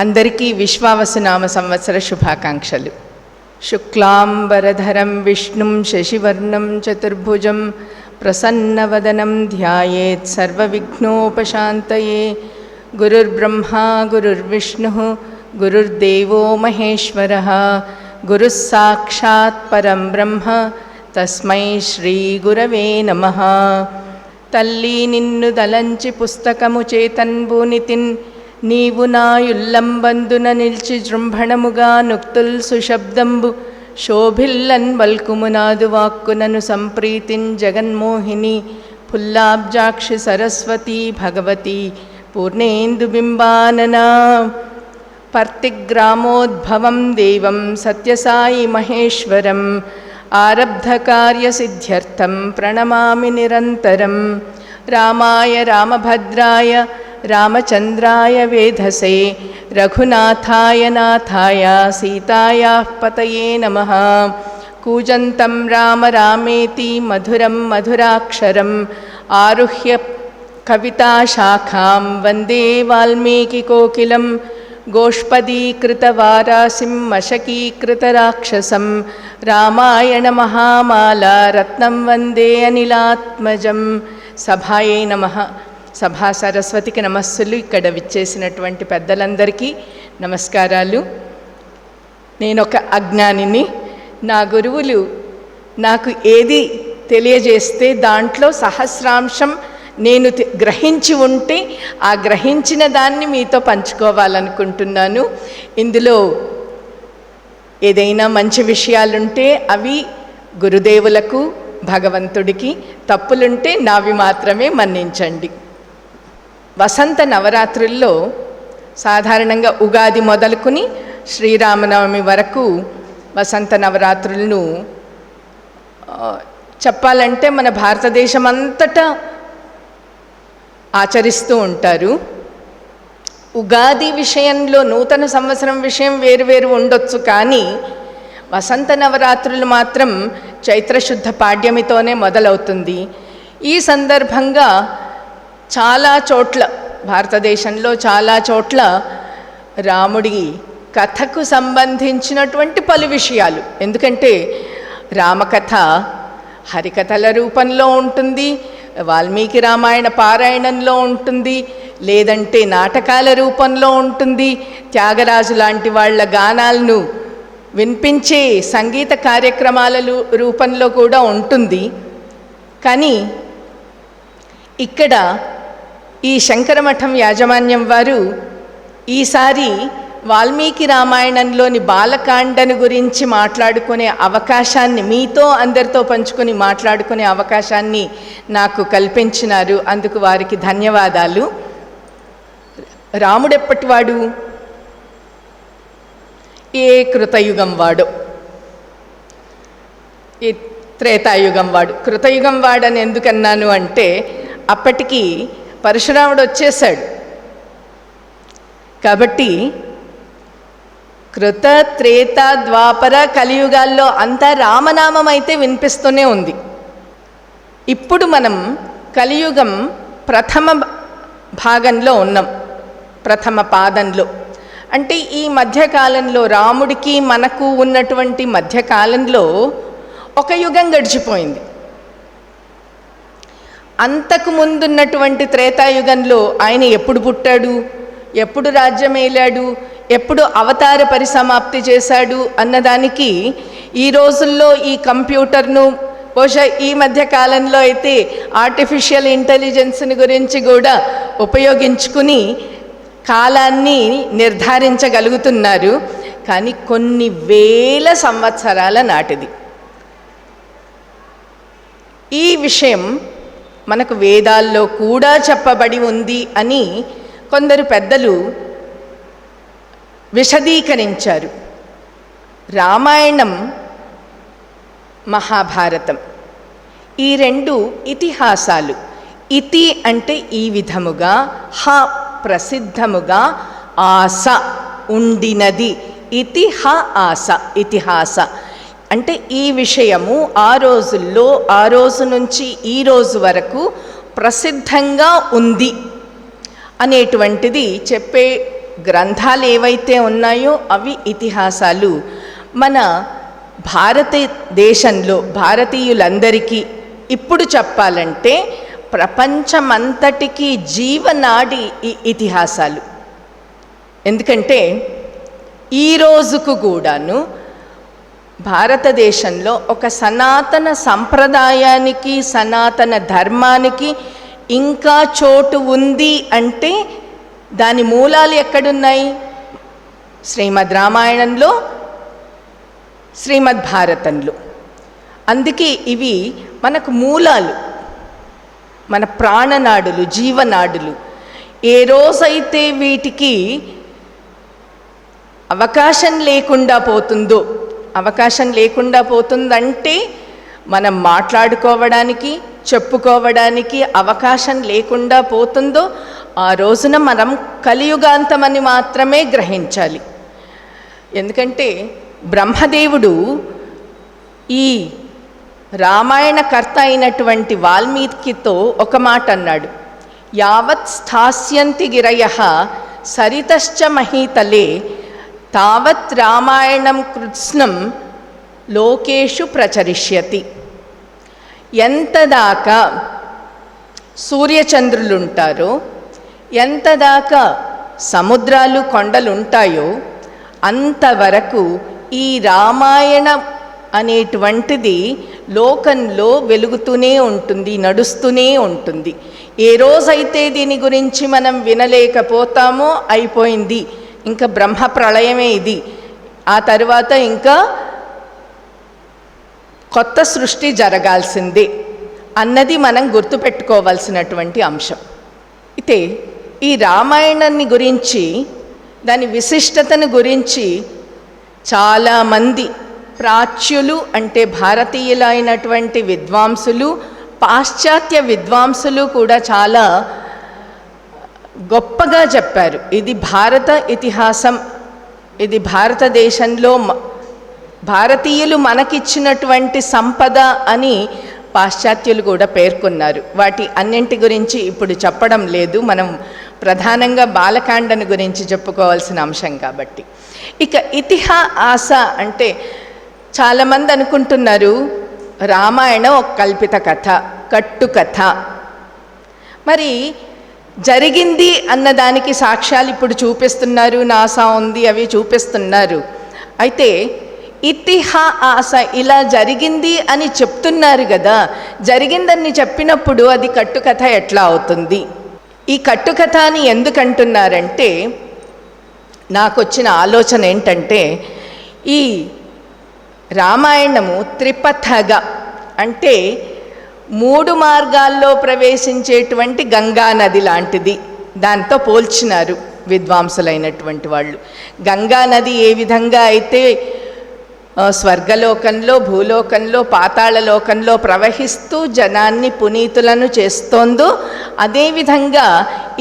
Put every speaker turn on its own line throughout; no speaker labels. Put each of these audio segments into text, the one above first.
అందరికీ విశ్వావసునామ సంవత్సర శుభాకాంక్షలు. శుక్లాంబరధరం విష్ణుం శశివర్ణం చతుర్భుజం ప్రసన్నవదనం ధ్యాయేత్ సర్వవిఘ్నోపశాంతయే. గురుర్బ్రహ్మా గురుర్విష్ణుః గురుర్దేవో మహేశ్వరః గురుః సాక్షాత్ పరం బ్రహ్మ తస్మై శ్రీ గురవే నమః. తల్లి నిన్ను దలంచి పుస్తకము చేతన్బూనితిన్ నీవు నాయుల్లంబందున నిల్చి జృంభణముగా నుక్తుల్ సుశబ్దంబు శోభిల్లన్ వల్కుమునాదు వాక్కునను సంప్రీతిన్ జగన్మోహిని పుల్లాబ్జాక్షి సరస్వతి భగవతి పూర్ణేందుబింబాననా. పర్తిగ్రామోద్భవం దేవం సత్యసాయి మహేశ్వరం ఆరబ్ధకార్యసిద్ధ్యర్థం ప్రణమామి నిరంతరం. రామాయ రామభద్రాయ రామచంద్రాయ వేధసే రఘునాథాయ నాథాయ సీతాయాః పతయే నమః. కూజంతం రామ రామేతి మధురం మధురాక్షరం ఆరుహ్య కవితాశాఖాం వందే వాల్మీకికోకిలం. గోష్పదీకృతవారాసిం మశకీకృతరాక్షసం రామాయణ మహామాల రత్నం వందే అనిలాత్మజం. సభాయే నమః. సభా సరస్వతికి నమస్సులు. ఇక్కడ విచ్చేసినటువంటి పెద్దలందరికీ నమస్కారాలు. నేనొక అజ్ఞానిని. నా గురువులు నాకు ఏది తెలియజేస్తే దాంట్లో సహస్రాంశం నేను గ్రహించి ఉంటే ఆ గ్రహించిన దాన్ని మీతో పంచుకోవాలనుకుంటున్నాను. ఇందులో ఏదైనా మంచి విషయాలుంటే అవి గురుదేవులకు భగవంతుడికి, తప్పులుంటే నావి మాత్రమే మన్నించండి. వసంత నవరాత్రుల్లో సాధారణంగా ఉగాది మొదలుకుని శ్రీరామనవమి వరకు వసంత నవరాత్రులను చెప్పాలంటే మన భారతదేశం అంతటా ఆచరిస్తూ ఉంటారు. ఉగాది విషయంలో నూతన సంవత్సరం విషయం వేరువేరు ఉండొచ్చు, కానీ వసంత నవరాత్రులు మాత్రం చైత్రశుద్ధ పాడ్యమితోనే మొదలవుతుంది. ఈ సందర్భంగా చాలా చోట్ల, భారతదేశంలో చాలా చోట్ల రాముడి కథకు సంబంధించినటువంటి పలు విషయాలు, ఎందుకంటే రామకథ హరికథల రూపంలో ఉంటుంది, వాల్మీకి రామాయణ పారాయణంలో ఉంటుంది, లేదంటే నాటకాల రూపంలో ఉంటుంది, త్యాగరాజు లాంటి వాళ్ళ గానాలను వినిపించే సంగీత కార్యక్రమాల రూపంలో కూడా ఉంటుంది. కానీ ఇక్కడ ఈ శంకరమఠం యాజమాన్యం వారు ఈసారి వాల్మీకి రామాయణంలోని బాలకాండను గురించి మాట్లాడుకునే అవకాశాన్ని, మీతో అందరితో పంచుకొని మాట్లాడుకునే అవకాశాన్ని నాకు కల్పించినారు. అందుకు వారికి ధన్యవాదాలు. రాముడెప్పటివాడు? ఏ కృతయుగం వాడు? ఈ త్రేతాయుగం వాడు. కృతయుగం వాడని ఎందుకన్నాను అంటే అప్పటికి పరశురాముడు వచ్చేసాడు కాబట్టి కృత త్రేత ద్వాపర కలియుగాల్లో అంతా రామనామం అయితే వినిపిస్తూనే ఉంది. ఇప్పుడు మనం కలియుగం ప్రథమ భాగంలో ఉన్నాం, ప్రథమ పాదంలో. అంటే ఈ మధ్యకాలంలో రాముడికి మనకు ఉన్నటువంటి మధ్యకాలంలో ఒక యుగం గడిచిపోయింది. అంతకు ముందున్నటువంటి త్రేతాయుగంలో ఆయన ఎప్పుడు పుట్టాడు, ఎప్పుడు రాజ్యం ఏలాడు, ఎప్పుడు అవతార పరిసమాప్తి చేశాడు అన్నదానికి ఈ రోజుల్లో ఈ కంప్యూటర్ను, బహుశా ఈ మధ్య కాలంలో అయితే ఆర్టిఫిషియల్ ఇంటెలిజెన్స్ని గురించి కూడా ఉపయోగించుకుని కాలాన్ని నిర్ధారించగలుగుతున్నారు. కానీ కొన్ని వేల సంవత్సరాల నాటిది. ఈ విషయం మనకు వేదాల్లో కూడా చెప్పబడి ఉంది అని కొందరు పెద్దలు విశదీకరించారు. రామాయణం, మహాభారతం ఈ రెండు ఇతిహాసాలు. ఇతి అంటే ఈ విధముగా, హ ప్రసిద్ధముగా, ఆస ఉండినది. ఇతి హ ఆస, ఇతిహాస అంటే ఈ విషయము ఆ రోజుల్లో, ఆ రోజు నుంచి ఈ రోజు వరకు ప్రసిద్ధంగా ఉంది అనేటువంటిది చెప్పే గ్రంథాలు ఏవైతే ఉన్నాయో అవి ఇతిహాసాలు. మన భారతదేశంలో భారతీయులందరికీ ఇప్పుడు చెప్పాలంటే ప్రపంచమంతటికీ జీవనాడి ఈ ఇతిహాసాలు. ఎందుకంటే ఈ రోజుకు కూడాను భారతదేశంలో ఒక సనాతన సంప్రదాయానికి, సనాతన ధర్మానికి ఇంకా చోటు ఉంది అంటే దాని మూలాలు ఎక్కడున్నాయి? శ్రీమద్ రామాయణంలో, శ్రీమద్ భారతంలో. అందుకే ఇవి మనకు మూలాలు, మన ప్రాణనాడులు, జీవనాడులు. ఏ రోజైతే వీటికి అవకాశం లేకుండా పోతుందంటే మనం మాట్లాడుకోవడానికి, చెప్పుకోవడానికి అవకాశం లేకుండా పోతుందో ఆ రోజున మనం కలియుగాంతమని మాత్రమే గ్రహించాలి. ఎందుకంటే బ్రహ్మదేవుడు ఈ రామాయణ కర్త అయినటువంటి వాల్మీకితో ఒక మాట అన్నాడు, యావత్ స్థాస్యంతి గిరయః సరితశ్చ మహీతలే తావత్ రామాయణం కృత్స్నం లోకేషు ప్రచరిష్యతి. ఎంతదాకా సూర్యచంద్రులుంటారో, ఎంతదాకా సముద్రాలు కొండలుంటాయో అంతవరకు ఈ రామాయణం అనేటువంటిది లోకంలో వెలుగుతూనే ఉంటుంది, నడుస్తూనే ఉంటుంది. ఏ రోజైతే దీని గురించి మనం వినలేకపోతామో అయిపోయింది, ఇంకా బ్రహ్మ ప్రళయమే ఇది, ఆ తర్వాత ఇంకా కొత్త సృష్టి జరగాల్సిందే అన్నది మనం గుర్తుపెట్టుకోవాల్సినటువంటి అంశం. అయితే ఈ రామాయణాన్ని గురించి, దాని విశిష్టతను గురించి చాలామంది ప్రాచ్యులు అంటే భారతీయులైనటువంటి విద్వాంసులు, పాశ్చాత్య విద్వాంసులు కూడా చాలా గొప్పగా చెప్పారు. ఇది భారత ఇతిహాసం, ఇది భారతదేశంలో భారతీయులు మనకిచ్చినటువంటి సంపద అని పాశ్చాత్యులు కూడా పేర్కొన్నారు. వాటి అన్నింటి గురించి ఇప్పుడు చెప్పడం లేదు, మనం ప్రధానంగా బాలకాండను గురించి చెప్పుకోవాల్సిన అంశం కాబట్టి. ఇక ఇతిహాస అంటే చాలామంది అనుకుంటున్నారు రామాయణం ఒక కల్పిత కథ, కట్టుకథ. మరి జరిగింది అన్నదానికి సాక్ష్యాలు ఇప్పుడు చూపిస్తున్నారు, నాసా ఉంది, అవి చూపిస్తున్నారు. అయితే ఇతిహాస ఇలా జరిగింది అని చెప్తున్నారు కదా, జరిగిందని చెప్పినప్పుడు అది కట్టుకథ ఎట్లా అవుతుంది? ఈ కట్టుకథ అని ఎందుకంటున్నారంటే, నాకు వచ్చిన ఆలోచన ఏంటంటే, ఈ రామాయణము త్రిపథగా అంటే 3 మార్గాల్లో ప్రవేశించేటువంటి గంగా నది లాంటిది, దాంతో పోల్చినారు విద్వాంసులైనటువంటి వాళ్ళు. గంగా నది ఏ విధంగా అయితే స్వర్గలోకంలో, భూలోకంలో, పాతాళలోకంలో ప్రవహిస్తూ జనాన్ని పునీతులను చేస్తోందో అదేవిధంగా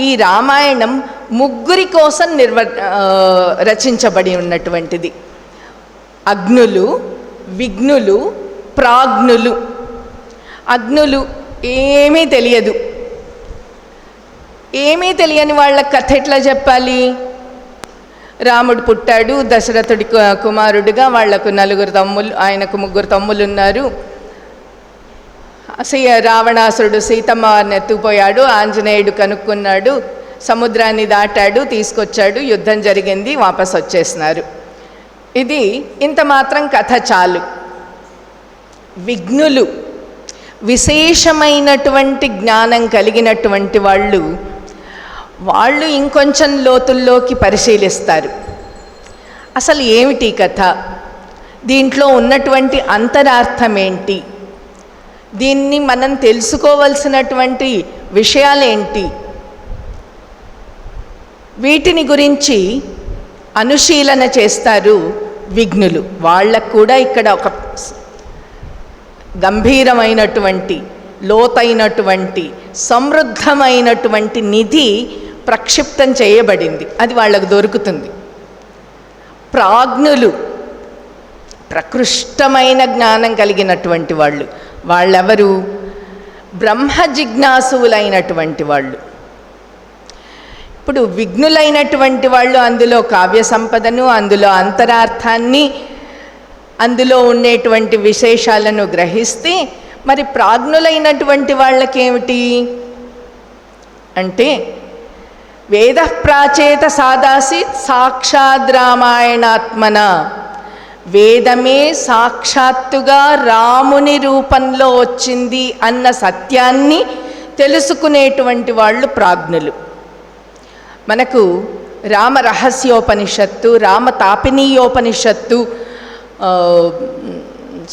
ఈ రామాయణం 3 కోసం రచించబడి ఉన్నటువంటిది. అగ్నులు, విఘ్నులు, ప్రాజ్ఞులు. అగ్నులు ఏమీ తెలియదు, ఏమీ తెలియని వాళ్ళ కథ ఎట్లా చెప్పాలి? రాముడు పుట్టాడు, దశరథుడి కుమారుడిగా, వాళ్లకు 4 తమ్ములు, ఆయనకు 3 తమ్ములు ఉన్నారు. రావణాసురుడు సీతమ్మని ఎత్తుకుపోయాడు, ఆంజనేయుడు కనుక్కున్నాడు, సముద్రాన్ని దాటాడు, తీసుకొచ్చాడు, యుద్ధం జరిగింది, వాపస్ వచ్చేసినారు. ఇది ఇంత మాత్రం కథ చాలు. విఘ్నులు విశేషమైనటువంటి జ్ఞానం కలిగినటువంటి వాళ్ళు ఇంకొంచెం లోతుల్లోకి పరిశీలిస్తారు. అసలు ఏమిటి కథ, దీంట్లో ఉన్నటువంటి అంతరార్థం ఏంటి, దీన్ని మనం తెలుసుకోవలసినటువంటి విషయాలేంటి, వీటిని గురించి అనుశీలన చేస్తారు విఘ్నులు. వాళ్ళకు కూడా ఇక్కడ ఒక గంభీరమైనటువంటి, లోతైనటువంటి, సమృద్ధమైనటువంటి నిధి ప్రక్షిప్తం చేయబడింది, అది వాళ్ళకు దొరుకుతుంది. ప్రాజ్ఞులు ప్రకృష్టమైన జ్ఞానం కలిగినటువంటి వాళ్ళెవరు? బ్రహ్మ జిజ్ఞాసువులైనటువంటి వాళ్ళు. ఇప్పుడు విఘ్నులైనటువంటి వాళ్ళు అందులో కావ్య సంపదను, అందులో అంతరార్థాన్ని, అందులో ఉండేటువంటి విశేషాలను గ్రహిస్తే, మరి ప్రాజ్ఞులైనటువంటి వాళ్ళకేమిటి అంటే వేద ప్రాచేత సాదాసీత్ సాక్షాద్ రామాయణాత్మన, వేదమే సాక్షాత్తుగా రాముని రూపంలో వచ్చింది అన్న సత్యాన్ని తెలుసుకునేటువంటి వాళ్ళు ప్రాజ్ఞులు. మనకు రామ రహస్యోపనిషత్తు, రామ తాపినీయోపనిషత్తు,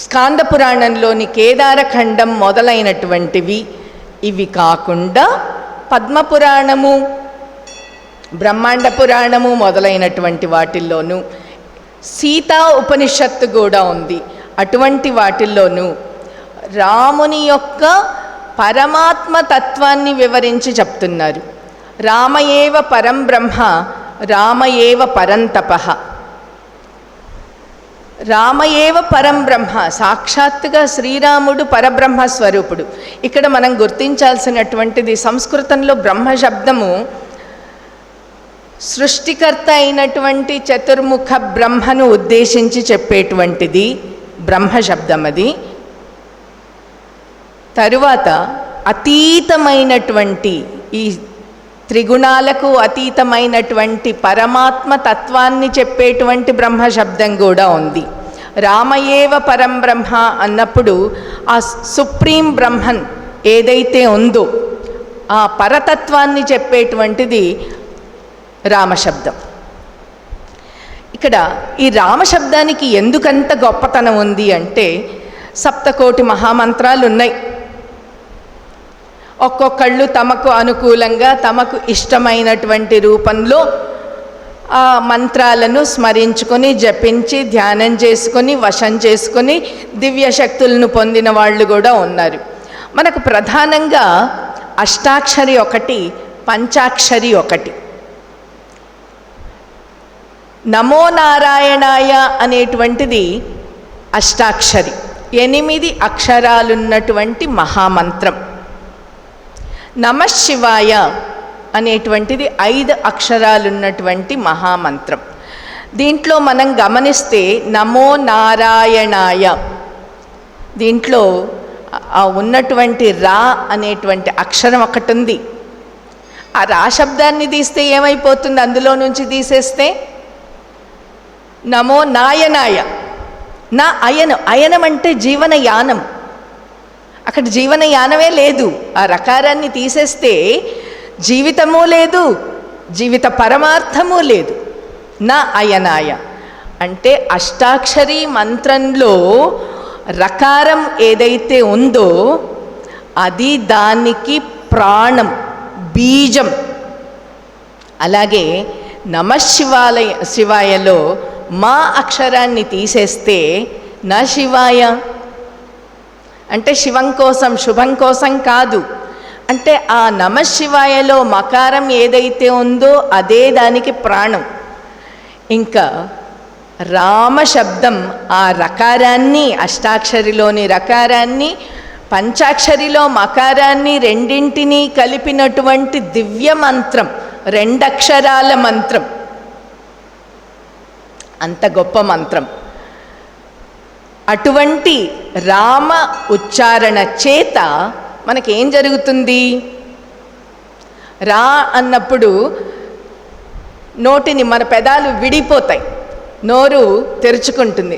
స్కాంద పురాణంలోని కేదారఖండం మొదలైనటువంటివి. ఇవి కాకుండా పద్మపురాణము, బ్రహ్మాండ పురాణము మొదలైనటువంటి వాటిల్లోనూ, సీతా ఉపనిషత్తు కూడా ఉంది. అటువంటి వాటిల్లోనూ రాముని యొక్క పరమాత్మ తత్వాన్ని వివరించి చెప్తున్నారు. రామయేవ పరం బ్రహ్మ, రామయేవ పరంతపః. రామయేవ పరం బ్రహ్మ, సాక్షాత్తుగా శ్రీరాముడు పరబ్రహ్మ స్వరూపుడు. ఇక్కడ మనం గుర్తించాల్సినటువంటిది, సంస్కృతంలో బ్రహ్మ శబ్దము సృష్టికర్త అయినటువంటి చతుర్ముఖ బ్రహ్మను ఉద్దేశించి చెప్పేటువంటిది బ్రహ్మ శబ్దం. అది తరువాత అతీతమైనటువంటి, ఈ త్రిగుణాలకు అతీతమైనటువంటి పరమాత్మ తత్వాన్ని చెప్పేటువంటి బ్రహ్మ శబ్దం కూడా ఉంది. రామయేవ పరం బ్రహ్మ అన్నప్పుడు ఆ సుప్రీం బ్రహ్మన్ ఏదైతే ఉందో ఆ పరతత్వాన్ని చెప్పేటువంటిది రామశబ్దం. ఇక్కడ ఈ రామశబ్దానికి ఎందుకంత గొప్పతనం ఉంది అంటే, సప్తకోటి మహామంత్రాలు ఉన్నాయి. ఒక్కొక్కళ్ళు తమకు అనుకూలంగా, తమకు ఇష్టమైనటువంటి రూపంలో ఆ మంత్రాలను స్మరించుకొని, జపించి, ధ్యానం చేసుకొని, వశం చేసుకొని దివ్యశక్తులను పొందిన వాళ్ళు కూడా ఉన్నారు. మనకు ప్రధానంగా అష్టాక్షరి ఒకటి, పంచాక్షరి ఒకటి. నమో నారాయణాయ అనేటువంటిది అష్టాక్షరి, 8 అక్షరాలున్నటువంటి మహామంత్రం. నమఃశివాయ అనేటువంటిది 5 అక్షరాలున్నటువంటి మహామంత్రం. దీంట్లో మనం గమనిస్తే నమో నారాయణాయ, దీంట్లో ఉన్నటువంటి రా అనేటువంటి అక్షరం ఒకటి ఉంది. ఆ రా శబ్దాన్ని తీస్తే ఏమైపోతుంది? అందులో నుంచి తీసేస్తే నమో నాయనాయ, నా అయనం. అయనం అంటే జీవనయానం. అక్కడ జీవనయానమే లేదు. ఆ రకారాన్ని తీసేస్తే జీవితము లేదు, జీవిత పరమార్థము లేదు. నా అయనాయ అంటే అష్టాక్షరి మంత్రంలో రకారం ఏదైతే ఉందో అది దానికి ప్రాణం, బీజం. అలాగే శివాయలో మా అక్షరాన్ని తీసేస్తే నా శివాయ అంటే శివం కోసం, శుభం కోసం కాదు. అంటే ఆ నమఃశివాయలో మకారం ఏదైతే ఉందో అదే దానికి ప్రాణం. ఇంకా రామశబ్దం ఆ రకారాన్ని, అష్టాక్షరిలోని రకారాన్ని, పంచాక్షరిలో మకారాన్ని రెండింటినీ కలిపినటువంటి దివ్య మంత్రం, 2 అక్షరాల మంత్రం. అంత గొప్ప మంత్రం. అటువంటి రామ ఉచ్చారణ చేత మనకేం జరుగుతుంది? రా అన్నప్పుడు నోటిని, మన పెదాలు విడిపోతాయి, నోరు తెరుచుకుంటుంది,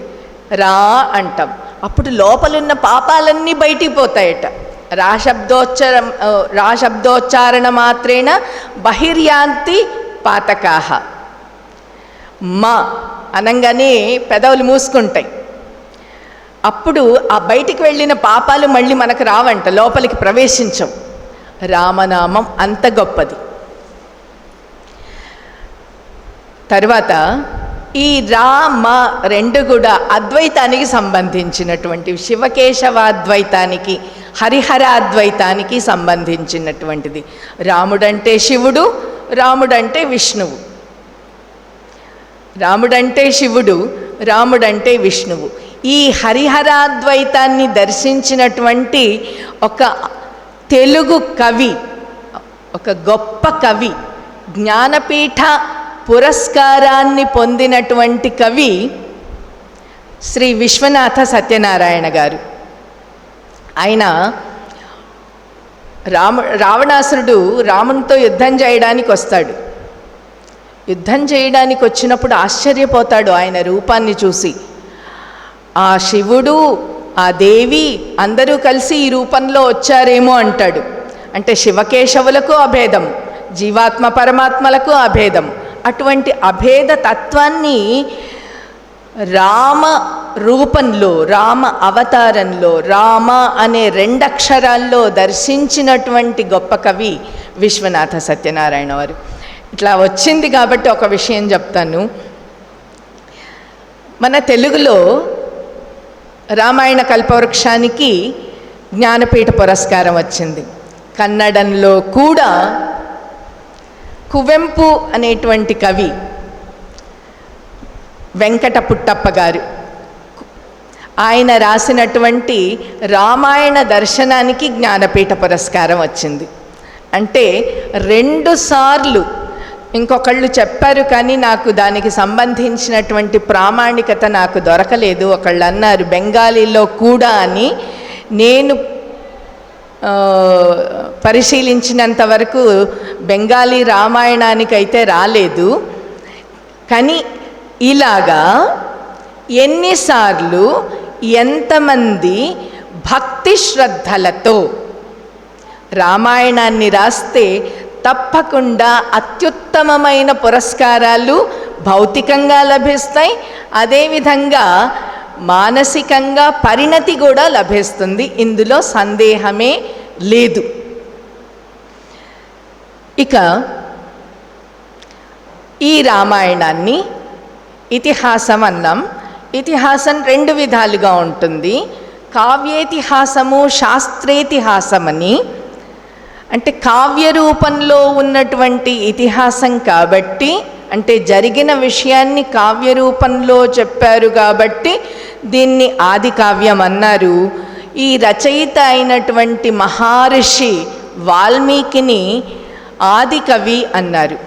రా అంటాం. అప్పుడు లోపలున్న పాపాలన్నీ బయటికి పోతాయట. రా శబ్దోచ్చారణ మాత్రేణ బహిర్యాంతి పాతకాహ. మా అనంగానే పెదవులు మూసుకుంటాయి. అప్పుడు ఆ బయటికి వెళ్ళిన పాపాలు మళ్ళీ మనకు రావంట, లోపలికి ప్రవేశించవు. రామనామం అంత గొప్పది. తర్వాత ఈ రామ 2 కూడా అద్వైతానికి సంబంధించినటువంటివి. శివకేశవాద్వైతానికి, హరిహరాద్వైతానికి సంబంధించినటువంటిది. రాముడంటే శివుడు, రాముడంటే విష్ణువు. రాముడంటే శివుడు, రాముడంటే విష్ణువు. ఈ హరిహరాద్వైతాన్ని దర్శించినటువంటి ఒక తెలుగు కవి, ఒక గొప్ప కవి జ్ఞానపీఠ పురస్కారాన్ని పొందినటువంటి కవి శ్రీ విశ్వనాథ సత్యనారాయణ గారు. ఆయన రావణాసురుడు రామునితో యుద్ధం చేయడానికి వస్తాడు. యుద్ధం చేయడానికి వచ్చినప్పుడు ఆశ్చర్యపోతాడు ఆయన రూపాన్ని చూసి. ఆ శివుడు, ఆ దేవి అందరూ కలిసి ఈ రూపంలో వచ్చారేమో అంటాడు. అంటే శివకేశవులకు అభేదం, జీవాత్మ పరమాత్మలకు అభేదం. అటువంటి అభేద తత్వాన్ని రామ రూపంలో, రామ అవతారంలో, రామ అనే 2 అక్షరాల్లో దర్శించినటువంటి గొప్ప కవి విశ్వనాథ సత్యనారాయణ వారు. ఇట్లా వచ్చింది కాబట్టి ఒక విషయం చెప్తాను. మన తెలుగులో రామాయణ కల్పవృక్షానికి జ్ఞానపీఠ పురస్కారం వచ్చింది. కన్నడంలో కూడా కువెంపు అనేటువంటి కవి వెంకట పుట్టప్ప గారు ఆయన రాసినటువంటి రామాయణ దర్శనానికి జ్ఞానపీఠ పురస్కారం వచ్చింది. అంటే 2 సార్లు, ఇంకొకళ్ళు చెప్పారు కానీ నాకు దానికి సంబంధించినటువంటి ప్రామాణికత నాకు దొరకలేదు. ఒకళ్ళు అన్నారు బెంగాలీలో కూడా అని. నేను పరిశీలించినంత వరకు బెంగాలీ రామాయణానికైతే రాలేదు. కానీ ఇలాగా ఎన్నిసార్లు ఎంతమంది భక్తి శ్రద్ధలతో రామాయణాన్ని రాస్తే తప్పకుండా అత్యుత్తమమైన పురస్కారాలు భౌతికంగా లభిస్తాయి, అదేవిధంగా మానసికంగా పరిణతి కూడా లభిస్తుంది. ఇందులో సందేహమే లేదు. ఇక ఈ రామాయణాన్ని ఇతిహాసం అన్నాం. ఇతిహాసం 2 విధాలుగా ఉంటుంది. కావ్యేతిహాసము, శాస్త్రేతిహాసమని. అంటే కావ్య రూపంలో ఉన్నటువంటి ఇతిహాసం కాబట్టి, అంటే జరిగిన విషయాన్ని కావ్య రూపంలో చెప్పారు కాబట్టి దీన్ని ఆది కావ్యం అన్నారు. ఈ రచయిత అయినటువంటి మహర్షి వాల్మీకిని ఆది కవి అన్నారు.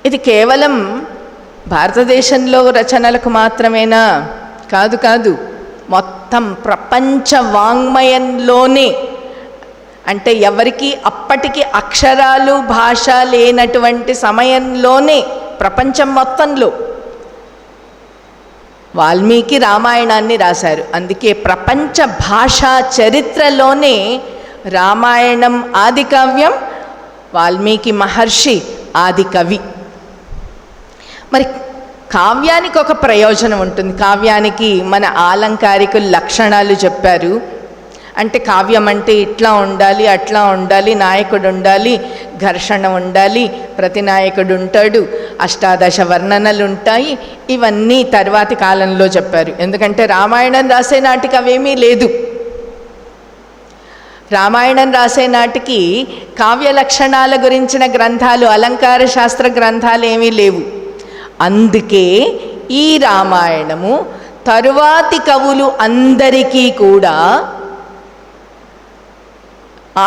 ఇది కేవలం భారతదేశంలో రచనలకు మాత్రమేనా? కాదు కాదు, మొత్తం ప్రపంచ వాంగ్మయంలోనే. అంటే ఎవరికి అప్పటికి అక్షరాలు భాష లేనటువంటి సమయంలోనే ప్రపంచం మొత్తంలో వాల్మీకి రామాయణాన్ని రాశారు. అందుకే ప్రపంచ భాషా చరిత్రలోనే రామాయణం ఆది కావ్యం, వాల్మీకి మహర్షి ఆది కవి. మరి కావ్యానికి ఒక ప్రయోజనం ఉంటుంది. కావ్యానికి మన ఆలంకారికులు లక్షణాలు చెప్పారు. అంటే కావ్యం అంటే ఇట్లా ఉండాలి, అట్లా ఉండాలి, నాయకుడు ఉండాలి, ఘర్షణ ఉండాలి, ప్రతి నాయకుడు ఉంటాడు, అష్టాదశ వర్ణనలు ఉంటాయి. ఇవన్నీ తర్వాతి కాలంలో చెప్పారు. ఎందుకంటే రామాయణం రాసే నాటికి అవేమీ లేదు. రామాయణం రాసే నాటికి కావ్య లక్షణాల గురించిన గ్రంథాలు, అలంకార శాస్త్ర గ్రంథాలు ఏమీ లేవు. అందుకే ఈ రామాయణము తరువాతి కవులు అందరికీ కూడా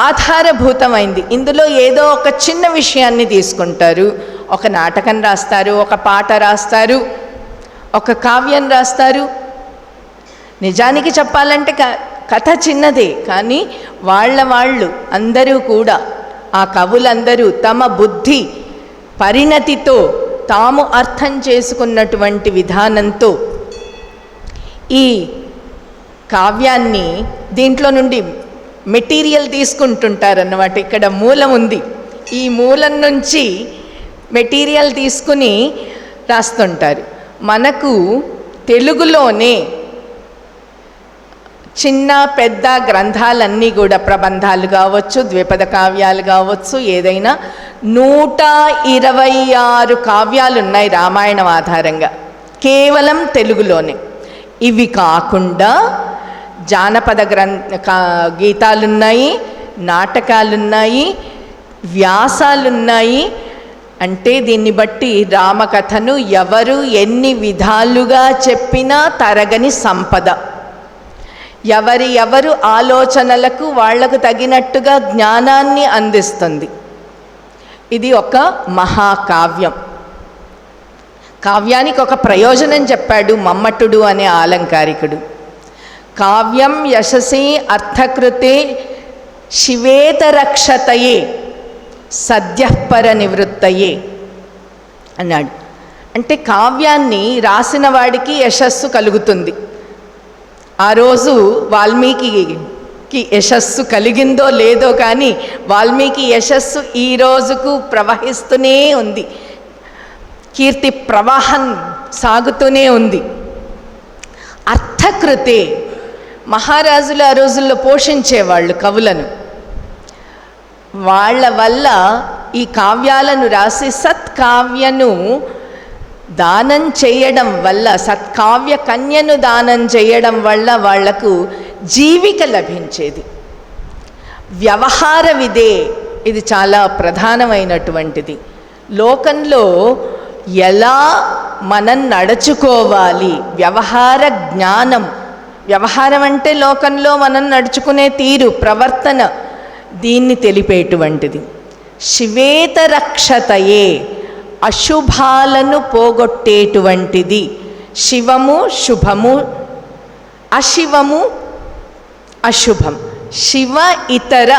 ఆధారభూతమైంది. ఇందులో ఏదో ఒక చిన్న విషయాన్ని తీసుకుంటారు, ఒక నాటకం రాస్తారు, ఒక పాట రాస్తారు, ఒక కావ్యం రాస్తారు. నిజానికి చెప్పాలంటే కథ చిన్నదే, కానీ వాళ్ళు అందరూ కూడా, ఆ కవులందరూ తమ బుద్ధి పరిణతితో తాము అర్థం చేసుకున్నటువంటి విధానంతో ఈ కావ్యాన్ని దీంట్లో నుండి మెటీరియల్ తీసుకుంటుంటారన్నమాట. ఇక్కడ మూలం ఉంది, ఈ మూలం నుంచి మెటీరియల్ తీసుకుని రాస్తుంటారు. మనకు తెలుగులోనే చిన్న పెద్ద గ్రంథాలన్నీ కూడా, ప్రబంధాలు కావచ్చు, ద్విపద కావ్యాలు కావచ్చు, ఏదైనా 126 కావ్యాలు ఉన్నాయి రామాయణం ఆధారంగా, కేవలం తెలుగులోనే. ఇవి కాకుండా జానపద గీతాలున్నాయి, నాటకాలున్నాయి, వ్యాసాలున్నాయి. అంటే దీన్ని బట్టి రామకథను ఎవరు ఎన్ని విధాలుగా చెప్పినా తరగని సంపద. ఎవరు ఆలోచనలకు వాళ్లకు తగినట్టుగా జ్ఞానాన్ని అందిస్తుంది. ఇది ఒక మహాకావ్యం. కావ్యానికి ఒక ప్రయోజనం చెప్పాడు మమ్మటుడు అనే ఆలంకారికుడు. కావ్యం యశసి అర్థకృతే శివేతరక్షతయే సద్యఃపర నివృత్తయే అన్నాడు. అంటే కావ్యాన్ని రాసిన వాడికి యశస్సు కలుగుతుంది. ఆ రోజు వాల్మీకి యశస్సు కలిగిందో లేదో కానీ వాల్మీకి యశస్సు ఈ రోజుకు ప్రవహిస్తూనే ఉంది, కీర్తి ప్రవాహం సాగుతూనే ఉంది. అర్థకృతే, మహారాజులు ఆ రోజుల్లో పోషించేవాళ్ళు కవులను. వాళ్ళ వల్ల ఈ కావ్యాలను రాసి సత్కావ్యను దానం చేయడం వల్ల, సత్కావ్య కన్యను దానం చేయడం వల్ల వాళ్లకు జీవిక లభించేది. వ్యవహార విదే, ఇది చాలా ప్రధానమైనటువంటిది. లోకంలో ఎలా మనం నడుచుకోవాలి, వ్యవహార జ్ఞానం. వ్యవహారం అంటే లోకంలో మనం నడుచుకునే తీరు, ప్రవర్తన, దీన్ని తెలిపేటువంటిది. శివేతరక్షతయే, అశుభాలను పోగొట్టేటువంటిది. శివము శుభము, అశివము అశుభం. శివ ఇతర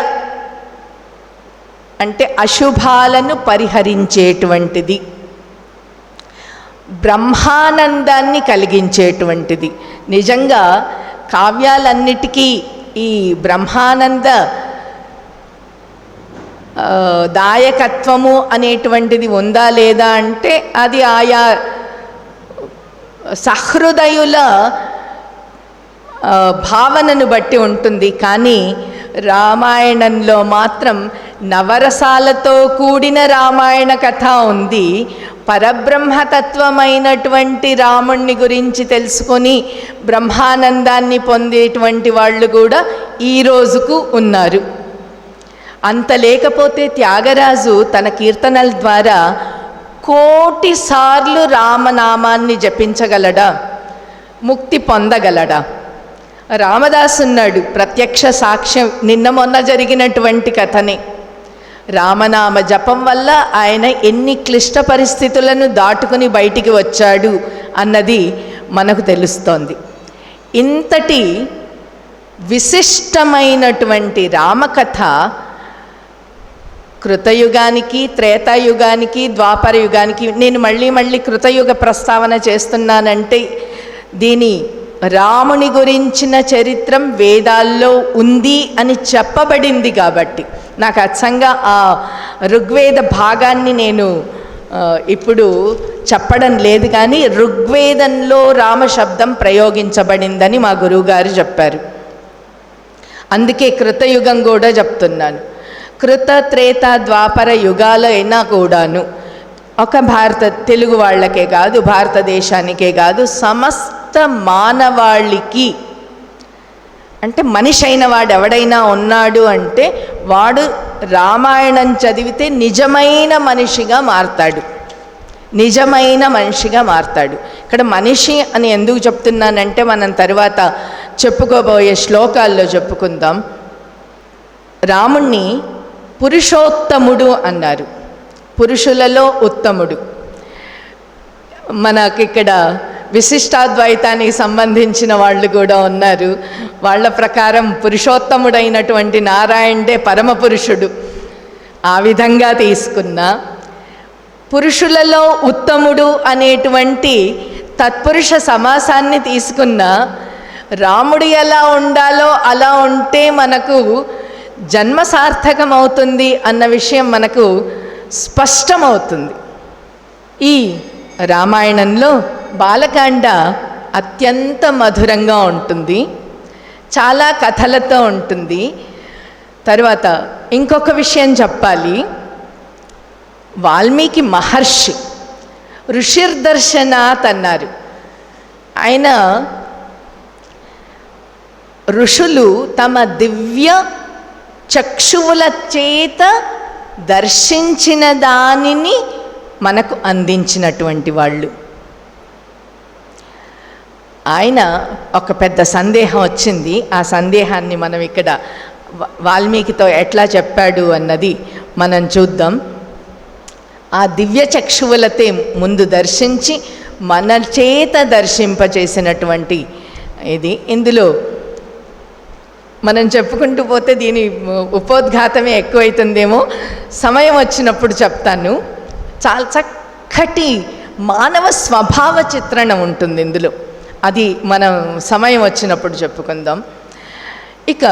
అంటే అశుభాలను పరిహరించేటువంటిది, బ్రహ్మానందాన్ని కలిగించేటువంటిది. నిజంగా కావ్యాలన్నిటికీ ఈ బ్రహ్మానంద దాయకత్వము అనేటువంటిది ఉందా లేదా అంటే అది ఆయా సహృదయుల భావనను బట్టి ఉంటుంది. కానీ రామాయణంలో మాత్రం నవరసాలతో కూడిన రామాయణ కథ ఉంది. పరబ్రహ్మతత్వమైనటువంటి రాముణ్ణి గురించి తెలుసుకొని బ్రహ్మానందాన్ని పొందేటువంటి వాళ్ళు కూడా ఈ రోజుకు ఉన్నారు. అంత లేకపోతే త్యాగరాజు తన కీర్తనల ద్వారా 1,000,000 సార్లు రామనామాన్ని జపించగలడా, ముక్తి పొందగలడా? రామదాసు ఉన్నాడు, ప్రత్యక్ష సాక్ష్యం. నిన్న మొన్న జరిగినటువంటి కథనే. రామనామ జపం వల్ల ఆయన ఎన్ని క్లిష్ట పరిస్థితులను దాటుకుని బయటికి వచ్చాడు అన్నది మనకు తెలుస్తోంది. ఇంతటి విశిష్టమైనటువంటి రామకథ కృతయుగానికి, త్రేతాయుగానికి, ద్వాపర యుగానికి, నేను మళ్ళీ కృతయుగ ప్రస్తావన చేస్తున్నానంటే దీని రాముని గురించిన చరిత్రం వేదాల్లో ఉంది అని చెప్పబడింది కాబట్టి. నాకు అచ్చంగా ఆ ఋగ్వేద భాగాన్ని నేను ఇప్పుడు చెప్పడం లేదు, కానీ ఋగ్వేదంలో రామశబ్దం ప్రయోగించబడిందని మా గురువుగారు చెప్పారు. అందుకే కృతయుగం కూడా చెప్తున్నాను. కృత, త్రేత, ద్వాపర యుగాలు అయినా కూడాను ఒక తెలుగు వాళ్ళకే కాదు, భారతదేశానికే కాదు, సమస్త మానవాళికి, అంటే మనిషి అయిన వాడు ఎవడైనా ఉన్నాడు అంటే వాడు రామాయణం చదివితే నిజమైన మనిషిగా మారతాడు, నిజమైన మనిషిగా మారతాడు. ఇక్కడ మనిషి అని ఎందుకు చెప్తున్నానంటే మనం తర్వాత చెప్పుకోబోయే శ్లోకాల్లో చెప్పుకుందాం. రాముణ్ణి పురుషోత్తముడు అన్నారు, పురుషులలో ఉత్తముడు. మనకిక్కడ విశిష్టాద్వైతానికి సంబంధించిన వాళ్ళు కూడా ఉన్నారు. వాళ్ళ ప్రకారం పురుషోత్తముడైనటువంటి నారాయణుడే పరమ పురుషుడు. ఆ విధంగా తీసుకున్న పురుషులలో ఉత్తముడు అనేటువంటి తత్పురుష సమాసాన్ని తీసుకున్న రాముడు ఎలా ఉండాలో అలా ఉంటే మనకు జన్మ సార్థకమవుతుంది అన్న విషయం మనకు స్పష్టమవుతుంది. ఈ రామాయణంలో బాలకాండ అత్యంత మధురంగా ఉంటుంది, చాలా కథలతో ఉంటుంది. తర్వాత ఇంకొక విషయం చెప్పాలి. వాల్మీకి మహర్షి ఋషిర్దర్శనాత్ అన్నారు. ఆయన ఋషులు తమ దివ్య చక్షువుల చేత దర్శించిన దానిని మనకు అందించినటువంటి వాళ్ళు. ఆయన ఒక పెద్ద సందేహం వచ్చింది. ఆ సందేహాన్ని మనం ఇక్కడ వాల్మీకితో ఎట్లా చెప్పాడు అన్నది మనం చూద్దాం. ఆ దివ్య చక్షువులతే ముందు దర్శించి మన చేత దర్శింపచేసినటువంటి ఇది. ఇందులో మనం చెప్పుకుంటూ పోతే దీని ఉపోద్ఘాతమే ఎక్కువైతుందేమో, సమయం వచ్చినప్పుడు చెప్తాను. చాలా చక్కటి మానవ స్వభావ చిత్రణ ఉంటుంది ఇందులో, అది మనం సమయం వచ్చినప్పుడు చెప్పుకుందాం. ఇక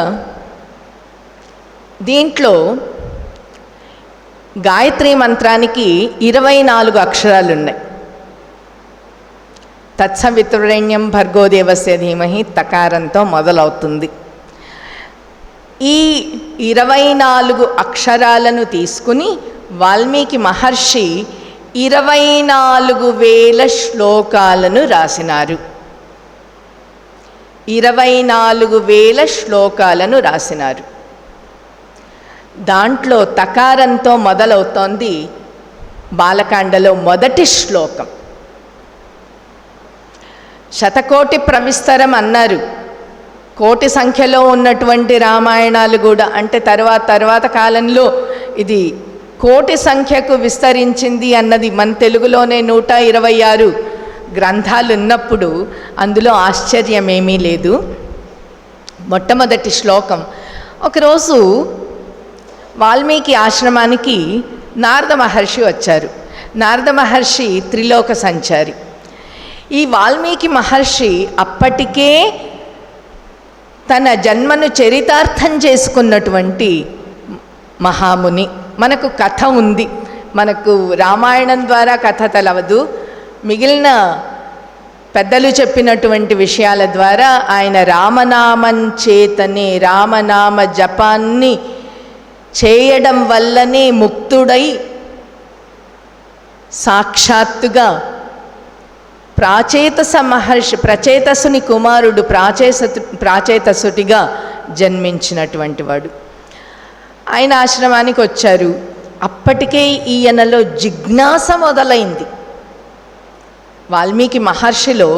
దీంట్లో గాయత్రి మంత్రానికి 24 అక్షరాలు ఉన్నాయి. తత్సవితురేణ్యం భర్గోదేవస్య ధీమహి తకారంతో మొదలవుతుంది. ఈ 24 అక్షరాలను తీసుకుని వాల్మీకి మహర్షి 24,000 శ్లోకాలను రాసినారు. 24,000 శ్లోకాలను రాసినారు. దాంట్లో తకారంతో మొదలవుతోంది బాలకాండలో మొదటి శ్లోకం. శతకోటి ప్రవిస్తరం అన్నారు. కోటి సంఖ్యలో ఉన్నటువంటి రామాయణాలు కూడా, అంటే తర్వాత కాలంలో ఇది కోటి సంఖ్యకు విస్తరించింది అన్నది మన తెలుగులోనే 126 గ్రంథాలు ఉన్నప్పుడు అందులో ఆశ్చర్యమేమీ లేదు. మొట్టమొదటి శ్లోకం. ఒకరోజు వాల్మీకి ఆశ్రమానికి నారద మహర్షి వచ్చారు. నారద మహర్షి త్రిలోక సంచారి. ఈ వాల్మీకి మహర్షి అప్పటికే తన జన్మను చరితార్థం చేసుకున్నటువంటి మహాముని. మనకు కథ ఉంది, మనకు రామాయణం ద్వారా కథ తెలవదు, మిగిలిన పెద్దలు చెప్పినటువంటి విషయాల ద్వారా ఆయన రామనామం చేతనే, రామనామ జపాన్ని చేయడం వల్లనే ముక్తుడై సాక్షాత్తుగా ప్రచేతసుని కుమారుడు ప్రాచేతసుటిగా జన్మించినటువంటి వాడు. ఆయన ఆశ్రమానికి వచ్చారు. అప్పటికే ఈయనలో జిజ్ఞాస మొదలైంది. వాల్మీకి మహర్షిలో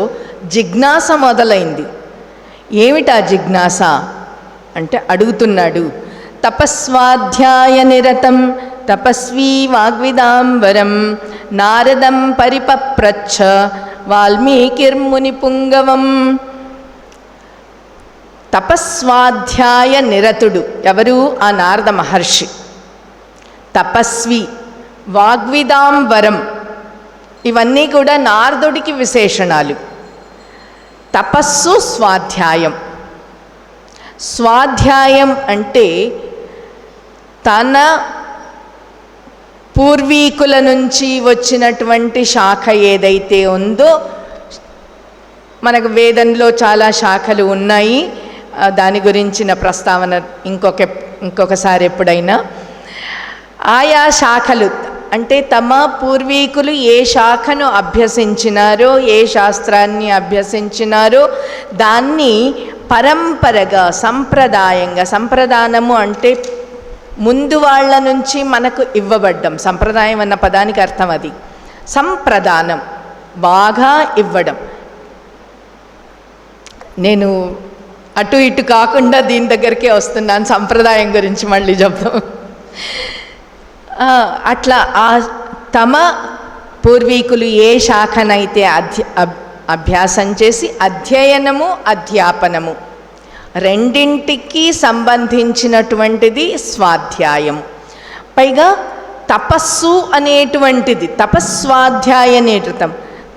జిజ్ఞాస మొదలైంది. ఏమిటా జిజ్ఞాస అంటే అడుగుతున్నాడు. తపస్వాధ్యాయ నిరతం తపస్వీ వాగ్విదాంబరం నారదం పరిపప్రచ్ఛ వాల్మీకిర్ముని పుంగవం. తపస్వాధ్యాయ నిరతుడు ఎవరు? ఆ నారద మహర్షి. తపస్వి, వాగ్విదాంబరం, ఇవన్నీ కూడా నారదుడికి విశేషణాలు. తపస్సు, స్వాధ్యాయం. స్వాధ్యాయం అంటే తన పూర్వీకుల నుంచి వచ్చినటువంటి శాఖ ఏదైతే ఉందో, మనకు వేదంలో చాలా శాఖలు ఉన్నాయి, దాని గురించిన ప్రస్తావన ఇంకొకసారి ఎప్పుడైనా. ఆయా శాఖలు అంటే తమ పూర్వీకులు ఏ శాఖను అభ్యసించినారో, ఏ శాస్త్రాన్ని అభ్యసించినారో దాన్ని పరంపరగా, సంప్రదాయంగా, సంప్రదానము అంటే ముందు వాళ్ళ నుంచి మనకు ఇవ్వబడ్డం. సంప్రదాయం అన్న పదానికి అర్థం అది. సంప్రదానం, బాగా ఇవ్వడం. నేను అటు ఇటు కాకుండా దీని దగ్గరికే వస్తున్నాను, సంప్రదాయం గురించి మళ్ళీ చెప్తాం. అట్లా తమ పూర్వీకులు ఏ శాఖనైతే అభ్యాసం చేసి, అధ్యయనము అధ్యాపనము రెండింటికి సంబంధించినటువంటిది స్వాధ్యాయం. పైగా తపస్సు అనేటువంటిది, తపస్వాధ్యాయ నిరతం,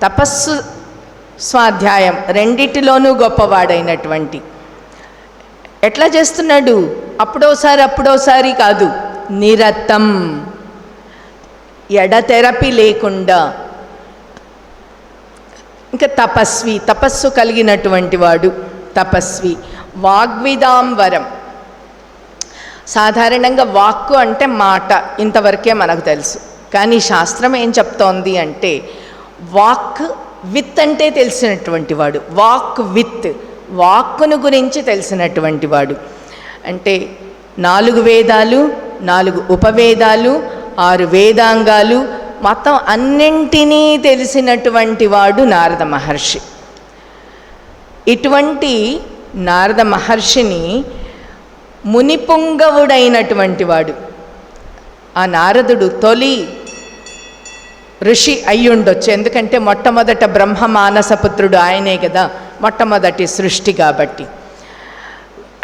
తపస్సు స్వాధ్యాయం రెండిటిలోనూ గొప్పవాడైనటువంటి. ఎట్లా చేస్తున్నాడు? అప్పుడోసారి కాదు, నిరతం, ఎడతెరపి లేకుండా. ఇంకా తపస్వి, తపస్సు కలిగినటువంటి వాడు తపస్వి. వాగ్విదాంబరం, సాధారణంగా వాక్కు అంటే మాట, ఇంతవరకే మనకు తెలుసు. కానీ శాస్త్రం ఏం చెప్తోంది అంటే వాక్ విత్ అంటే తెలిసినటువంటి వాడు. వాక్ విత్, వాక్కును గురించి తెలిసినటువంటి వాడు. అంటే 4 వేదాలు, 4 ఉపవేదాలు, 6 వేదాంగాలు, మొత్తం అన్నింటినీ తెలిసినటువంటి వాడు నారద మహర్షి. ఇటువంటి నారద మహర్షిని మునిపుంగవుడైనటువంటి వాడు. ఆ నారదుడు తొలి ఋషి అయి ఉండొచ్చు, ఎందుకంటే మొట్టమొదట బ్రహ్మ మానసపుత్రుడు ఆయనే కదా, మొట్టమొదటి సృష్టి కాబట్టి.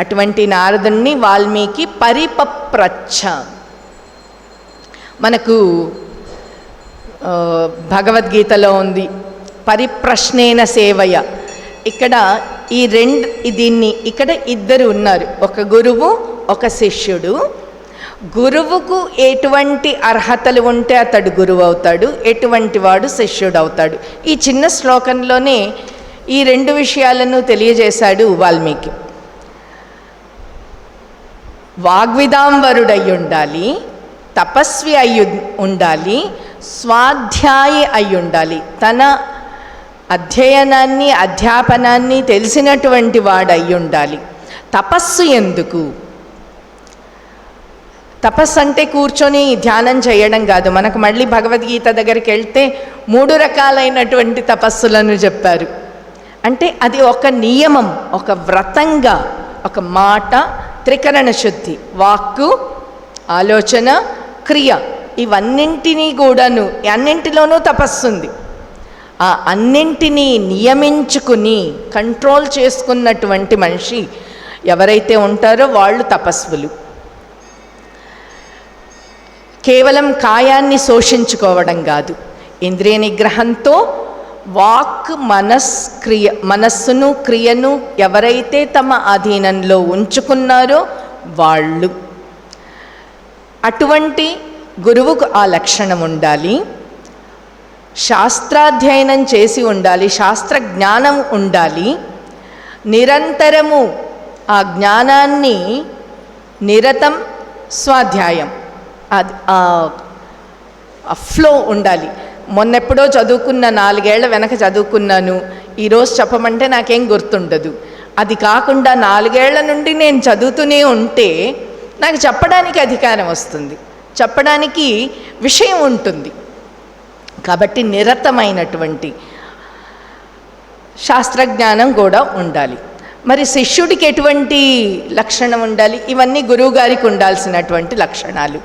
అటువంటి నారదుణ్ణి వాల్మీకి పరిపప్రచ్ఛ. మనకు భగవద్గీతలో ఉంది పరిప్రశ్నేన సేవయ. ఇక్కడ దీన్ని ఇక్కడ ఇద్దరు ఉన్నారు, ఒక గురువు ఒక శిష్యుడు. గురువుకు ఎటువంటి అర్హతలు ఉంటే అతడు గురువు అవుతాడు, ఎటువంటి వాడు శిష్యుడు అవుతాడు. ఈ చిన్న శ్లోకంలోనే ఈ రెండు విషయాలను తెలియజేశాడు వాల్మీకి. వాగ్విదాంబరుడై ఉండాలి, తపస్వి అయి ఉండాలి, స్వాధ్యాయి అయి ఉండాలి. తన అధ్యయనాన్ని అధ్యాపనాన్ని తెలిసినటువంటి వాడై ఉండాలి. తపస్సు ఎందుకు? తపస్సు అంటే కూర్చొని ధ్యానం చేయడం కాదు. మనకు మళ్ళీ భగవద్గీత దగ్గరికి వెళ్తే 3 రకాలైనటువంటి తపస్సులను చెప్పారు. అంటే అది ఒక నియమం, ఒక వ్రతంగా, ఒక మాట, త్రికరణ శుద్ధి, వాక్కు, ఆలోచన, క్రియ, ఇవన్నింటినీ కూడాను, అన్నింటిలోనూ తపస్సుంది. ఆ అన్నింటినీ నియమించుకుని కంట్రోల్ చేసుకున్నటువంటి మనిషి ఎవరైతే ఉంటారో వాళ్ళు తపస్వులు. కేవలం కాయాన్ని శోషించుకోవడం కాదు, ఇంద్రియ నిగ్రహంతో వాక్ మనస్సును క్రియను ఎవరైతే తమ అధీనంలో ఉంచుకున్నారో వాళ్ళు. అటువంటి గురువుకు ఆ లక్షణం ఉండాలి. శాస్త్రాధ్యయనం చేసి ఉండాలి, శాస్త్ర జ్ఞానం ఉండాలి. నిరంతరము ఆ జ్ఞానాన్ని నిరతం స్వాధ్యాయం, అది ఫ్లో ఉండాలి. మొన్నెప్పుడో చదువుకున్న, 4 ఏళ్ల వెనక చదువుకున్నాను, ఈరోజు చెప్పమంటే నాకేం గుర్తుండదు. అది కాకుండా 4 ఏళ్ల నుండి నేను చదువుతూనే ఉంటే నాకు చెప్పడానికి అధికారం వస్తుంది, చెప్పడానికి విషయం ఉంటుంది. కాబట్టి నిరతమైనటువంటి శాస్త్రజ్ఞానం కూడా ఉండాలి. మరి శిష్యుడికి ఎటువంటి లక్షణం ఉండాలి? ఇవన్నీ గురువుగారికి ఉండాల్సినటువంటి లక్షణాలు.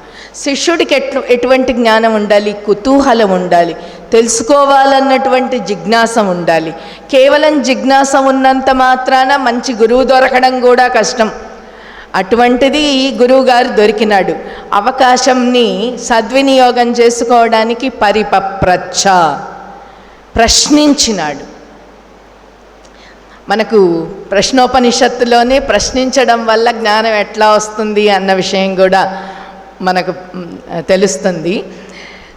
శిష్యుడికి ఎటువంటి జ్ఞానం ఉండాలి? కుతూహలం ఉండాలి, తెలుసుకోవాలన్నటువంటి జిజ్ఞాస ఉండాలి. కేవలం జిజ్ఞాస ఉన్నంత మాత్రాన మంచి గురువు దొరకడం కూడా కష్టం. అటువంటిది గురువుగారు దొరికినాడు. అవకాశంని సద్వినియోగం చేసుకోవడానికి పరిపప్రచ్ఛ, ప్రశ్నించినాడు. మనకు ప్రశ్నోపనిషత్తులోనే ప్రశ్నించడం వల్ల జ్ఞానం ఎట్లా వస్తుంది అన్న విషయం కూడా మనకు తెలుస్తుంది.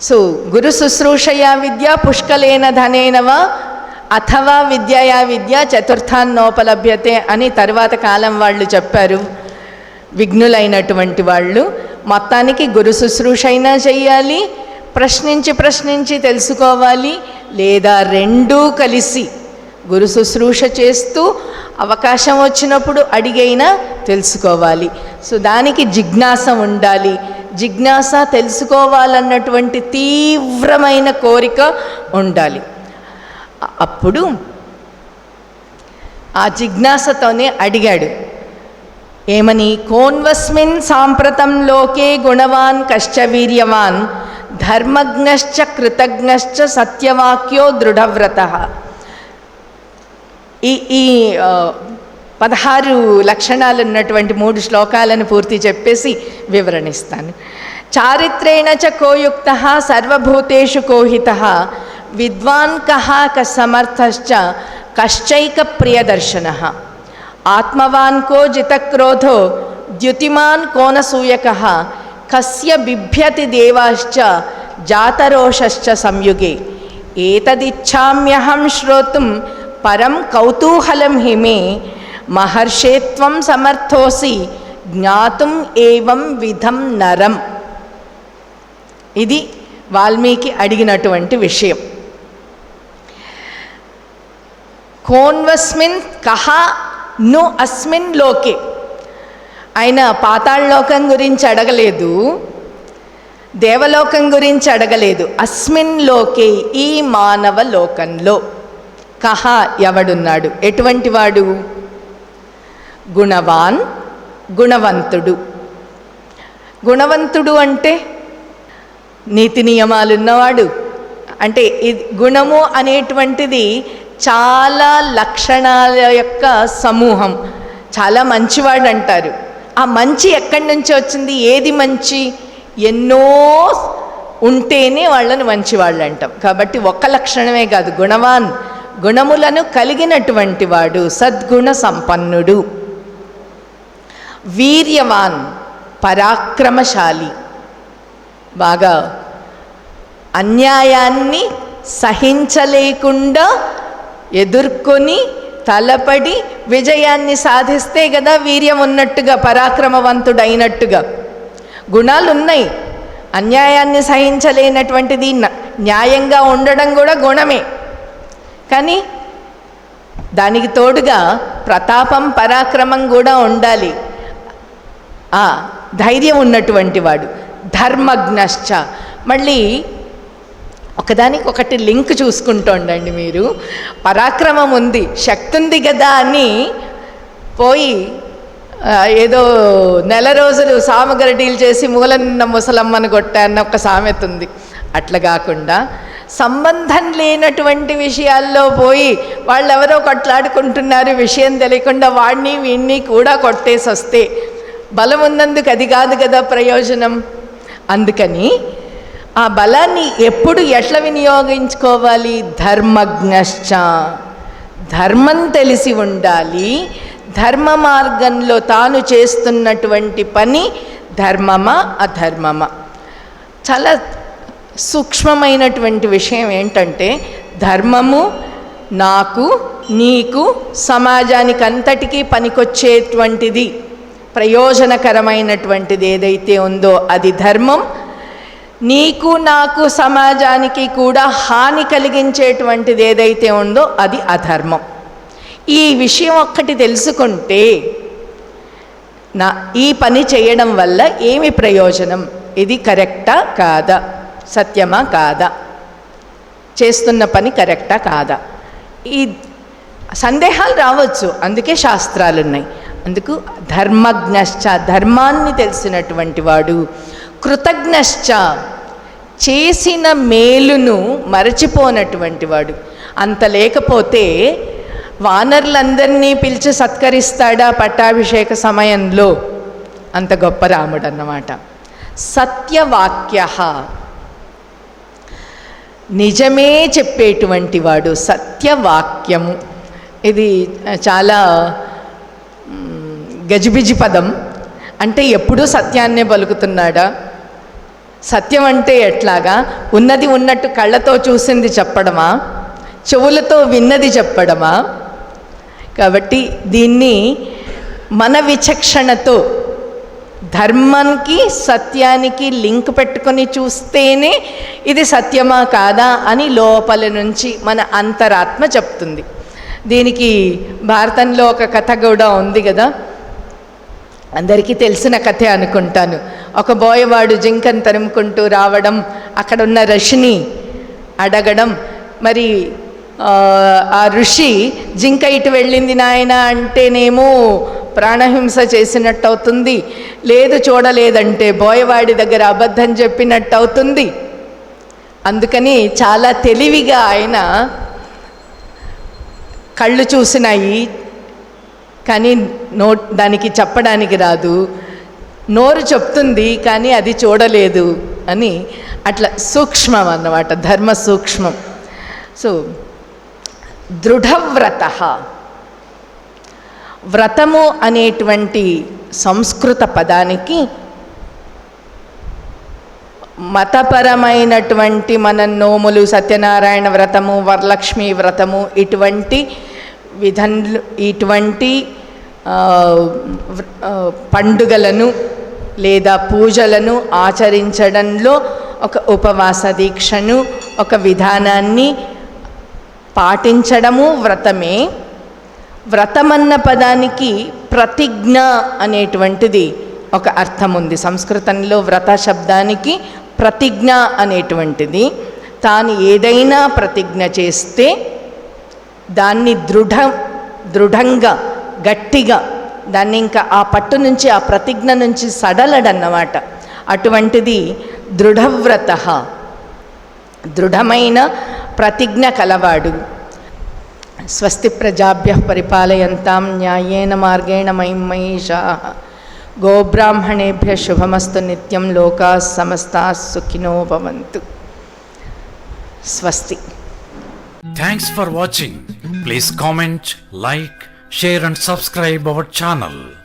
సో గురు శుశ్రూషయా విద్య పుష్కలేన ధనేనవా అథవా విద్యయా విద్య చతుర్థాన్నోపలభ్యతే అని తర్వాత కాలం వాళ్ళు చెప్పారు, విఘ్నులైనటువంటి వాళ్ళు. మొత్తానికి గురు శుశ్రూష అయినా చెయ్యాలి, ప్రశ్నించి తెలుసుకోవాలి, లేదా రెండూ కలిసి గురు శుశ్రూష చేస్తూ అవకాశం వచ్చినప్పుడు అడిగైనా తెలుసుకోవాలి. సో దానికి జిజ్ఞాస ఉండాలి. జిజ్ఞాస, తెలుసుకోవాలన్నటువంటి తీవ్రమైన కోరిక ఉండాలి. అప్పుడు ఆ జిజ్ఞాసతోనే అడిగాడు. ఏమని? కోన్వస్మిన్ సాంప్రతం లోకే గుణవాన్ కశ్చ వీర్యవాన్ ధర్మజ్ఞశ్చ కృతజ్ఞశ్చ సత్యవాక్యో దృఢవ్రతః. ఈ 16 లక్షణాలు ఉన్నటువంటి 3 శ్లోకాలను పూర్తి చెప్పేసి వివరణిస్తాను. చారిత్రేణ చ కోయుక్తః సర్వభూతేషు కోహితః విద్వాన్ కః సమర్థశ్చ కశ్చైక ప్రియదర్శనః ఆత్మవాన్ కో జితక్రోధో ద్యుతిమాన్ కోనసూయకః కస్య బిభ్యతి దేవాశ్చ జాతరోషశ్చ సంయుగే ఏతదిచ్ఛామ్యహం శ్రోతుం పరం కౌతూహలం హిమే మహర్షేత్వం సమర్థోసి జ్ఞాతుం ఏవం విధం నరం. ఇది వాల్మీకి అడిగినటువంటి విషయం. కోన్వస్మిన్ కహ ను అస్మిన్ లోకే. ఆయన పాతాళలోకం గురించి అడగలేదు, దేవలోకం గురించి అడగలేదు. అస్మిన్ లోకే, ఈ మానవ లోకంలో. కహ, ఎవడున్నాడు? ఎటువంటి వాడు? గుణవాన్, గుణవంతుడు. గుణవంతుడు అంటే నీతి నియమాలున్నవాడు, అంటే ఇది గుణము అనేటువంటిది చాలా లక్షణాల యొక్క సమూహం. చాలా మంచివాడు అంటారు. ఆ మంచి ఎక్కడి నుంచి వచ్చింది? ఏది మంచి? ఎన్నో ఉంటేనే వాళ్ళని మంచివాళ్ళు అంటాం. కాబట్టి ఒక్క లక్షణమే కాదు, గుణవాన్, గుణములను కలిగినటువంటి వాడు, సద్గుణ సంపన్నుడు. వీర్యవాన్, పరాక్రమశాలి, బాగా అన్యాయాన్ని సహించలేకుండా ఎదుర్కొని తలపడి విజయాన్ని సాధిస్తే కదా వీర్యం ఉన్నట్టుగా, పరాక్రమవంతుడైనట్టుగా. గుణాలు ఉన్నాయి. అన్యాయాన్ని సహించలేనటువంటిది, న్యాయంగా ఉండడం కూడా గుణమే. కానీ దానికి తోడుగా ప్రతాపం, పరాక్రమం కూడా ఉండాలి. ధైర్యం ఉన్నటువంటి వాడు. ధర్మజ్ఞశ్చ, మళ్ళీ ఒకదానికి ఒకటి లింక్ చూసుకుంటూ ఉండండి మీరు. పరాక్రమం ఉంది, శక్తి ఉంది కదా అని పోయి ఏదో నెల రోజులు సామగరడీలు చేసి మూలనున్న ముసలమ్మను కొట్టాన్న ఒక సామెత ఉంది. అట్లా కాకుండా సంబంధం లేనటువంటి విషయాల్లో పోయి వాళ్ళెవరో కొట్లాడుకుంటున్నారు, విషయం తెలియకుండా వాడిని వీడిని కూడా కొట్టేసి వస్తే బలం ఉన్నందుకు అది కాదు కదా ప్రయోజనం. అందుకని ఆ బలాన్ని ఎప్పుడు ఎట్లా వినియోగించుకోవాలి? ధర్మజ్ఞశ్చ, ధర్మం తెలిసి ఉండాలి. ధర్మ మార్గంలో తాను చేస్తున్నటువంటి పని ధర్మమా అధర్మమా? చాలా సూక్ష్మమైనటువంటి విషయం ఏంటంటే, ధర్మము నాకు, నీకు, సమాజానికి అంతటికీ పనికొచ్చేటువంటిది, ప్రయోజనకరమైనటువంటిది ఏదైతే ఉందో అది ధర్మం. నీకు, నాకు, సమాజానికి కూడా హాని కలిగించేటువంటిది ఏదైతే ఉందో అది అధర్మం. ఈ విషయం ఒక్కటి తెలుసుకుంటే ఈ పని చేయడం వల్ల ఏమి ప్రయోజనం, ఇది కరెక్టా కాదా, సత్యమా కాదా, చేస్తున్న పని కరెక్టా కాదా, ఈ సందేహాలు రావచ్చు. అందుకే శాస్త్రాలు ఉన్నాయి. అందుకు ధర్మజ్ఞశ్చ, ధర్మాన్ని తెలిసినటువంటి వాడు. కృతజ్ఞశ్చ, చేసిన మేలును మరచిపోనటువంటి వాడు. అంత లేకపోతే వానరులందరినీ పిలిచి సత్కరిస్తాడా పట్టాభిషేక సమయంలో? అంత గొప్ప రాముడు అన్నమాట. సత్యవాక్య, నిజమే చెప్పేటువంటి వాడు. సత్యవాక్యము ఇది చాలా గజిబిజి పదం. అంటే ఎప్పుడూ సత్యాన్నే పలుకుతున్నాడా? సత్యం అంటే ఎట్లాగా? ఉన్నది ఉన్నట్టు కళ్ళతో చూసింది చెప్పడమా, చెవులతో విన్నది చెప్పడమా? కాబట్టి దీన్ని మన విచక్షణతో ధర్మానికి సత్యానికి లింక్ పెట్టుకొని చూస్తేనే ఇది సత్యమా కాదా అని లోపల నుంచి మన అంతరాత్మ చెప్తుంది. దీనికి భారతంలో ఒక కథ కూడా ఉంది కదా, అందరికీ తెలిసిన కథే అనుకుంటాను. ఒక బోయవాడు జింకను తరుముకుంటూ రావడం, అక్కడున్న ఋషిని అడగడం. మరి ఆ ఋషి జింక ఇటు వెళ్ళింది నాయన అంటేనేమో ప్రాణహింస చేసినట్టు అవుతుంది, లేదు చూడలేదంటే బోయవాడి దగ్గర అబద్ధం చెప్పినట్టు అవుతుంది. అందుకని చాలా తెలివిగా ఆయన కళ్ళు చూసినాయి కానీ దానికి చెప్పడానికి రాదు, నోరు చెప్తుంది కానీ అది చూడలేదు అని, అట్లా సూక్ష్మం అన్నమాట, ధర్మ సూక్ష్మం. సో దృఢవ్రత, వ్రతము అనేటువంటి సంస్కృత పదానికి మతపరమైనటువంటి మన నోములు, సత్యనారాయణ వ్రతము, వరలక్ష్మి వ్రతము, ఇటువంటి పండుగలను లేదా పూజలను ఆచరించడంలో ఒక ఉపవాస దీక్షను, ఒక విధానాన్ని పాటించడము వ్రతమే. వ్రతమన్న పదానికి ప్రతిజ్ఞ అనేటువంటిది ఒక అర్థం ఉంది. సంస్కృతంలో వ్రత శబ్దానికి ప్రతిజ్ఞ అనేటువంటిది, తాను ఏదైనా ప్రతిజ్ఞ చేస్తే దాన్ని దృఢంగా గట్టిగా దాన్ని ఇంకా ఆ పట్టు నుంచి, ఆ ప్రతిజ్ఞ నుంచి సడలడన్నమాట. అటువంటిది దృఢవ్రత. దృఢమైన ప్రతిజ్ఞ కలవాడు. స్వస్తి ప్రజాభ్యః పరిపాలయంతాం న్యాయేన మార్గేణ మహిం మహీషాః గోబ్రాహ్మణేభ్యः శుభమస్తు నిత్యం లోకాః సమస్తాః సుఖినో భవంతు. స్వస్తి.
Thanks for watching. Please comment, like, share and subscribe our channel.